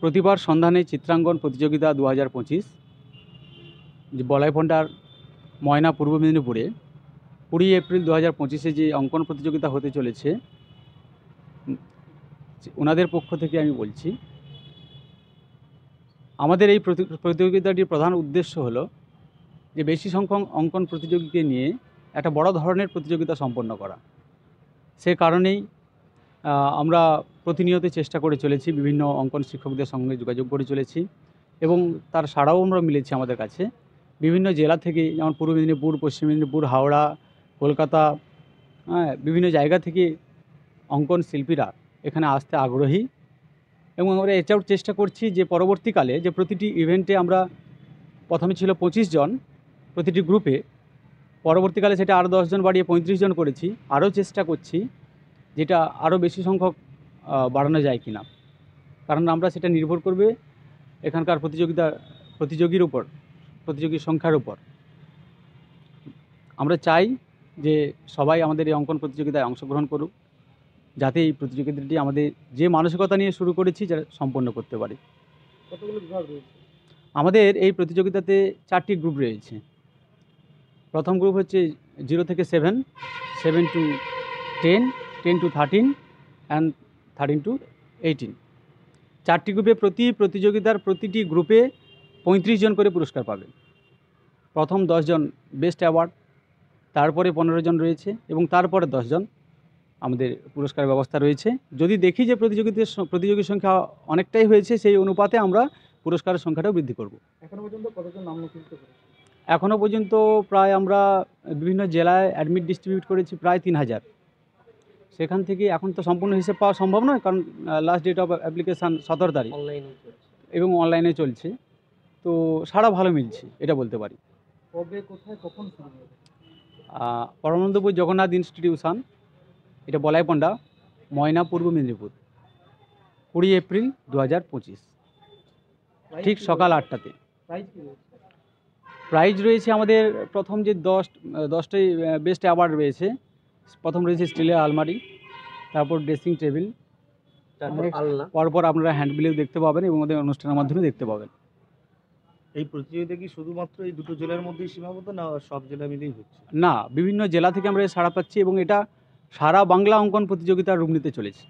প্রতিভার সন্ধানে চিত্রাঙ্কন প্রতিযোগিতা 2025 যে বলাইপন্ডার ময়না পূর্ব মেদিনীপুরে 20 এপ্রিল 2025-এ যে অঙ্কন প্রতিযোগিতা হতে চলেছে, ওনাদের পক্ষ থেকে আমি বলছি, আমাদের এই প্রতিযোগিতাটির প্রধান উদ্দেশ্য হলো যে বেশি সংখ্যক অঙ্কন প্রতিযোগীকে নিয়ে একটা বড় ধরনের প্রতিযোগিতা সম্পন্ন করা। সে কারণেই আমরা প্রতিনিয়ত চেষ্টা করে চলেছি, বিভিন্ন অঙ্কন শিক্ষকদের সঙ্গে যোগাযোগ করে চলেছি এবং তার সাড়াও আমরা মিলেছি আমাদের কাছে। বিভিন্ন জেলা থেকে, যেমন পূর্ব মেদিনীপুর, পশ্চিম মেদিনীপুর, হাওড়া, কলকাতা, বিভিন্ন জায়গা থেকে অঙ্কন শিল্পীরা এখানে আসতে আগ্রহী এবং আমরা এটাও চেষ্টা করছি যে পরবর্তীকালে যে প্রতিটি ইভেন্টে আমরা প্রথমে ছিল 25 জন প্রতিটি গ্রুপে, পরবর্তীকালে সেটা আরও 10 জন বাড়িয়ে 35 জন করেছি। আরও চেষ্টা করছি যেটা আরও বেশি সংখ্যক বাড়ানো যায় কিনা, কারণ আমরা সেটা নির্ভর করবে এখানকার প্রতিযোগীর সংখ্যার উপর। আমরা চাই যে সবাই আমাদের এই অঙ্কন প্রতিযোগিতায় অংশগ্রহণ করুক, যাতে এই প্রতিযোগিতাটি আমাদের যে মানসিকতা নিয়ে শুরু করেছি যারা সম্পন্ন করতে পারি। কতগুলো বিভাগ রয়েছে আমাদের এই প্রতিযোগিতাতে 4টি গ্রুপ রয়েছে। প্রথম গ্রুপ হচ্ছে 0 থেকে 7, 7 to 10, 10 to 13 অ্যান্ড 13 to 18। 4টি গ্রুপে প্রতিযোগিতার প্রতিটি গ্রুপে 35 জন করে পুরস্কার পাবে। প্রথম 10 জন বেস্ট অ্যাওয়ার্ড, তারপরে 15 জন রয়েছে এবং তারপরে 10 জন আমাদের পুরস্কারের ব্যবস্থা রয়েছে। যদি দেখি যে প্রতিযোগীর সংখ্যা অনেকটাই হয়েছে, সেই অনুপাতে আমরা পুরস্কারের সংখ্যাটাও বৃদ্ধি করব। এখনো পর্যন্ত কতজন নাম নথিভুক্ত করেছে? এখনও পর্যন্ত প্রায় আমরা বিভিন্ন জেলায় অ্যাডমিট ডিস্ট্রিবিউট করেছি প্রায় 3000। সেখান থেকে এখন তো সম্পূর্ণ হিসেব পাওয়া সম্ভব নয়, কারণ লাস্ট ডেট অফ অ্যাপ্লিকেশান 17 তারিখ অনলাইনে এবং অনলাইনে চলছে। তো সারা ভালো মিলছে, এটা বলতে পারি। কবে, কোথায়, কখন শুরু হবে? পরমানন্দপুর জগন্নাথ ইনস্টিটিউশন, এটা বলাইপন্ডা, ময়না, পূর্ব মেদিনীপুর, 20 এপ্রিল 2025, ঠিক সকাল 8টাতে। প্রাইজ রয়েছে আমাদের প্রথম যে 10টাই বেস্ট অ্যাওয়ার্ড রয়েছে। প্রথম রয়েছে স্টিলের আলমারি, তারপর ড্রেসিং টেবিল, পরপর আপনারা হ্যান্ডবিলেও দেখতে পাবেন এবং আমাদের অনুষ্ঠানের মাধ্যমে দেখতে পাবেন। এই প্রতিযোগিতা কি শুধুমাত্র এই দুটো জেলার মধ্যেই সীমাবদ্ধ, না সব জেলা মিলেই হচ্ছে? না, বিভিন্ন জেলা থেকে আমরা সাড়া পাচ্ছি এবং এটা সারা বাংলা অঙ্কন প্রতিযোগিতার রূপ নিতে চলেছে।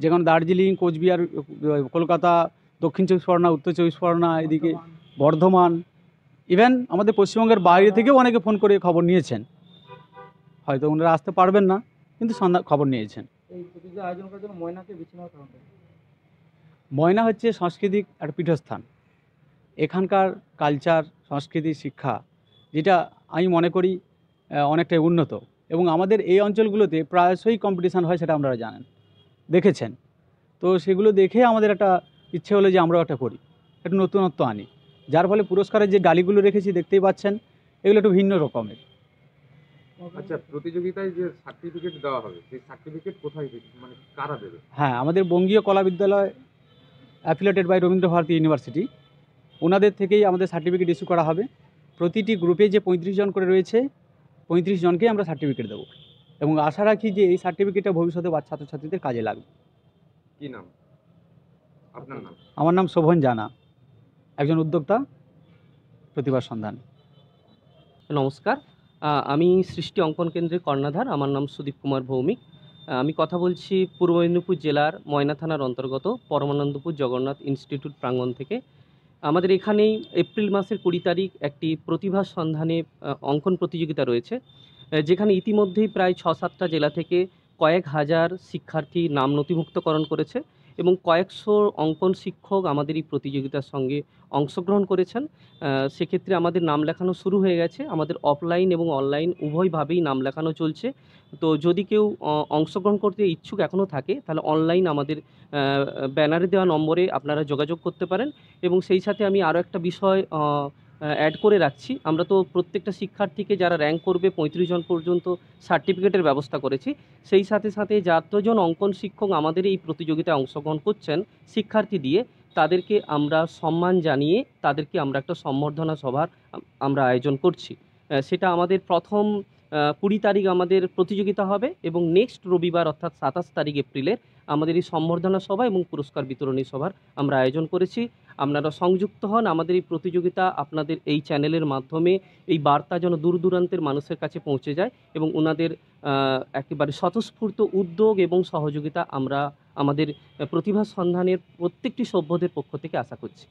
যেমন দার্জিলিং, কোচবিহার, কলকাতা, দক্ষিণ 24 পরগনা, উত্তর 24 পরগনা, এদিকে বর্ধমান, ইভেন আমাদের পশ্চিমবঙ্গের বাইরে থেকেও অনেকে ফোন করে খবর নিয়েছেন। হয়তো ওনারা আসতে পারবেন না, কিন্তু খবর নিয়েছেন। এই প্রতিযোগিতা আয়োজন করার জন্য ময়নাকে বেছে নেওয়ার কারণ? ময়না হচ্ছে সাংস্কৃতিক একটা পীঠস্থান। এখানকার কালচার, সংস্কৃতি, শিক্ষা, যেটা আমি মনে করি অনেকটাই উন্নত এবং আমাদের এই অঞ্চলগুলোতে প্রায়শই কম্পিটিশান হয়, সেটা আপনারা জানেন, দেখেছেন। তো সেগুলো দেখে আমাদের একটা ইচ্ছে হলো যে আমরাও একটা করি, একটু নতুনত্ব আনি, যার ফলে পুরস্কারের যে ডালিগুলো রেখেছি দেখতেই পাচ্ছেন, এগুলো একটু ভিন্ন রকমের। আচ্ছা, প্রতিযোগিতায় যে সার্টিফিকেট দেওয়া হবে, সেই সার্টিফিকেট কোথায়, মানে কারা দেবে? হ্যাঁ, আমাদের Bangiya Kala Vidyalaya affiliated by Rabindra Bharati university, ওনাদের থেকেই আমাদের সার্টিফিকেট ইস্যু করা হবে। প্রতিটি গ্রুপে যে 35 জন করে রয়েছে, 35 জনকেই আমরা সার্টিফিকেট দেবো এবং আশা রাখি যে এই সার্টিফিকেটটা ভবিষ্যতে ছাত্রছাত্রীদের কাজে লাগবে। কি নাম আপনার? নাম? আমার নাম শোভন জানা, একজন উদ্যোক্তা, প্রতিভার সন্ধান। নমস্কার, আমি সৃষ্টি অঙ্কন কেন্দ্রের কর্ণধার। আমার নাম সুদীপ কুমার ভৌমিক। আমি কথা বলছি পূর্ব মেদিনীপুর জেলার ময়না থানার অন্তর্গত পরমানন্দপুর জগন্নাথ ইনস্টিটিউট প্রাঙ্গণ থেকে। আমাদের এখানেই এপ্রিল মাসের 20 তারিখ একটি প্রতিভার সন্ধানে অঙ্কন প্রতিযোগিতা রয়েছে, যেখানে ইতিমধ্যেই প্রায় 6-7টা জেলা থেকে কয়েক হাজার শিক্ষার্থী নাম নথিভুক্তকরণ করেছে এবং কয়েকশো অঙ্কন শিক্ষক আমাদের এই প্রতিযোগিতার সঙ্গে অংশগ্রহণ করেছেন। সেক্ষেত্রে আমাদের নাম লেখানো শুরু হয়ে গেছে। আমাদের অফলাইন এবং অনলাইন উভয়ভাবেই নাম লেখানো চলছে। তো যদি কেউ অংশগ্রহণ করতে ইচ্ছুক এখনও থাকে, তাহলে অনলাইন আমাদের ব্যানারে দেওয়া নম্বরে আপনারা যোগাযোগ করতে পারেন। এবং সেই সাথে আমি আরও একটা বিষয় অ্যাড করে রাখছি, আমরা তো প্রত্যেকটা শিক্ষার্থীকে যারা র্যাঙ্ক করবে 35 জন পর্যন্ত সার্টিফিকেটের ব্যবস্থা করেছি। সেই সাথে সাথে যতজন অঙ্কন শিক্ষক আমাদের এই প্রতিযোগিতায় অংশগ্রহণ করছেন শিক্ষার্থী দিয়ে, তাদেরকে আমরা সম্মান জানিয়ে তাদেরকে আমরা একটা সম্বর্ধনা সভার আমরা আয়োজন করছি। সেটা আমাদের প্রথম 20 তারিখ আমাদের প্রতিযোগিতা হবে এবং নেক্সট রবিবার অর্থাৎ 27 তারিখ এপ্রিলের আমাদের এই সম্বর্ধনা সভা এবং পুরস্কার বিতরণী সভার আমরা আয়োজন করেছি। আপনারা সংযুক্ত হন আমাদের এই প্রতিযোগিতা, আপনাদের এই চ্যানেলের মাধ্যমে এই বার্তা যেন দূর দূরান্তের মানুষের কাছে পৌঁছে যায় এবং ওনাদের একেবারে স্বতঃস্ফূর্ত উদ্যোগ এবং সহযোগিতা আমরা আমাদের প্রতিভা সন্ধানের প্রত্যেকটি সভ্যদের পক্ষ থেকে আশা করছি।